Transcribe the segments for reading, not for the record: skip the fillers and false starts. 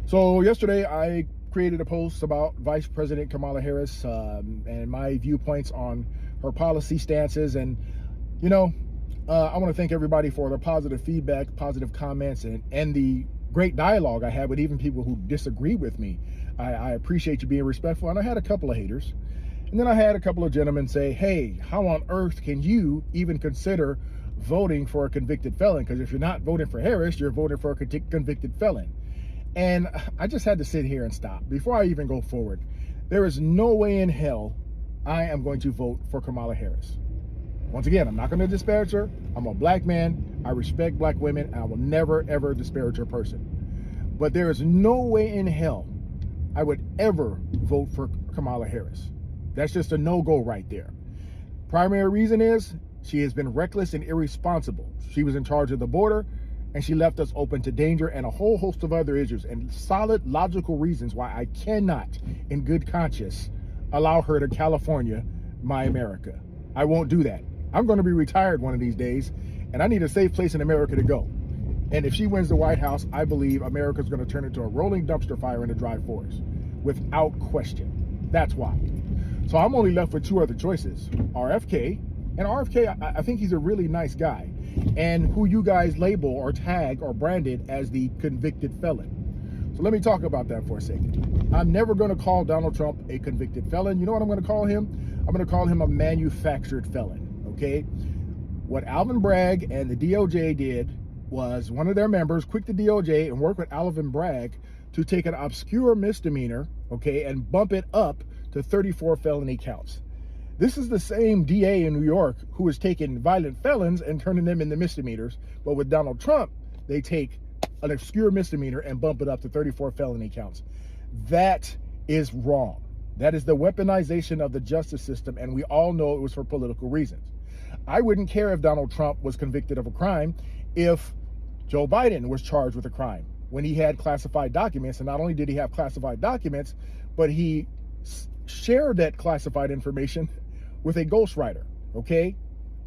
So yesterday I created a post about Vice President Kamala Harris and my viewpoints on her policy stances. And, you know, I want to thank everybody for the positive feedback, positive comments, and the great dialogue I had with even people who disagree with me. I appreciate you being respectful. And I had a couple of haters. And then I had a couple of gentlemen say, hey, how on earth can you even consider voting for a convicted felon? Because if you're not voting for Harris, you're voting for a convicted felon. And I just had to sit here and stop. Before I even go forward, there is no way in hell I am going to vote for Kamala Harris. Once again, I'm not going to disparage her. I'm a black man. I respect black women. And I will never, ever disparage her person. But there is no way in hell I would ever vote for Kamala Harris. That's just a no-go right there. Primary reason is she has been reckless and irresponsible. She was in charge of the border, and she left us open to danger and a whole host of other issues and solid logical reasons why I cannot, in good conscience, allow her to California my America. I won't do that. I'm going to be retired one of these days, and I need a safe place in America to go. And if she wins the White House, I believe America's going to turn into a rolling dumpster fire in the dry forest, without question. That's why. So I'm only left with two other choices, RFK. And RFK, I think he's a really nice guy, and who you guys label or tag or branded as the convicted felon. So let me talk about that for a second. I'm never going to call Donald Trump a convicted felon. You know what I'm going to call him? I'm going to call him a manufactured felon, okay? What Alvin Bragg and the DOJ did was one of their members quit the DOJ and work with Alvin Bragg to take an obscure misdemeanor, okay, and bump it up to 34 felony counts. This is the same DA in New York who is taking violent felons and turning them into misdemeanors. But with Donald Trump, they take an obscure misdemeanor and bump it up to 34 felony counts. That is wrong. That is the weaponization of the justice system, and we all know it was for political reasons. I wouldn't care if Donald Trump was convicted of a crime if Joe Biden was charged with a crime when he had classified documents. And not only did he have classified documents, but he shared that classified information with a ghostwriter, okay?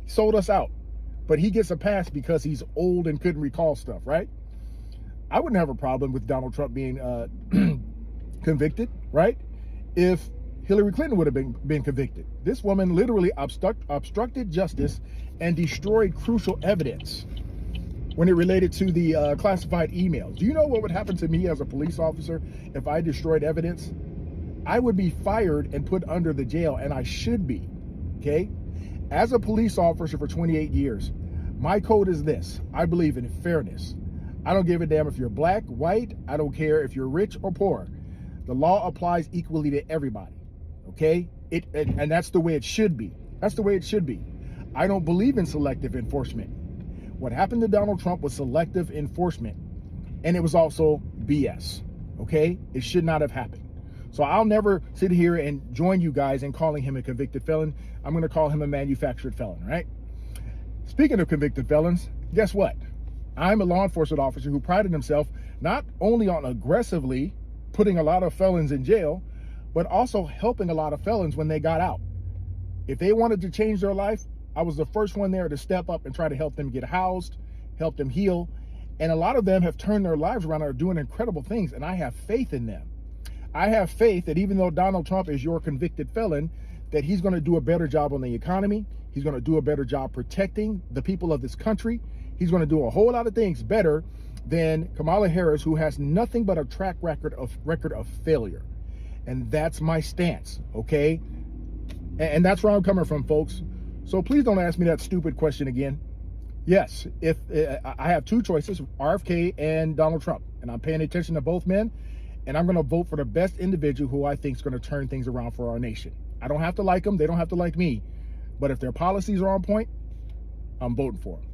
He sold us out, but he gets a pass because he's old and couldn't recall stuff, right? I wouldn't have a problem with Donald Trump being convicted, right? If Hillary Clinton would have been convicted. This woman literally obstructed justice and destroyed crucial evidence when it related to the classified emails. Do you know what would happen to me as a police officer if I destroyed evidence? I would be fired and put under the jail, and I should be, okay? As a police officer for 28 years, my code is this. I believe in fairness. I don't give a damn if you're black, white. I don't care if you're rich or poor. The law applies equally to everybody, okay? And that's the way it should be. That's the way it should be. I don't believe in selective enforcement. What happened to Donald Trump was selective enforcement, and it was also BS, okay? It should not have happened. So I'll never sit here and join you guys in calling him a convicted felon. I'm going to call him a manufactured felon, right? Speaking of convicted felons, guess what? I'm a law enforcement officer who prided himself not only on aggressively putting a lot of felons in jail, but also helping a lot of felons when they got out. If they wanted to change their life, I was the first one there to step up and try to help them get housed, help them heal. And a lot of them have turned their lives around and are doing incredible things, and I have faith in them. I have faith that even though Donald Trump is your convicted felon, that he's going to do a better job on the economy. He's going to do a better job protecting the people of this country. He's going to do a whole lot of things better than Kamala Harris, who has nothing but a track record of failure. And that's my stance, okay? And that's where I'm coming from, folks. So please don't ask me that stupid question again. Yes, if I have two choices, RFK and Donald Trump, and I'm paying attention to both men. And I'm going to vote for the best individual who I think is going to turn things around for our nation. I don't have to like them. They don't have to like me. But if their policies are on point, I'm voting for them.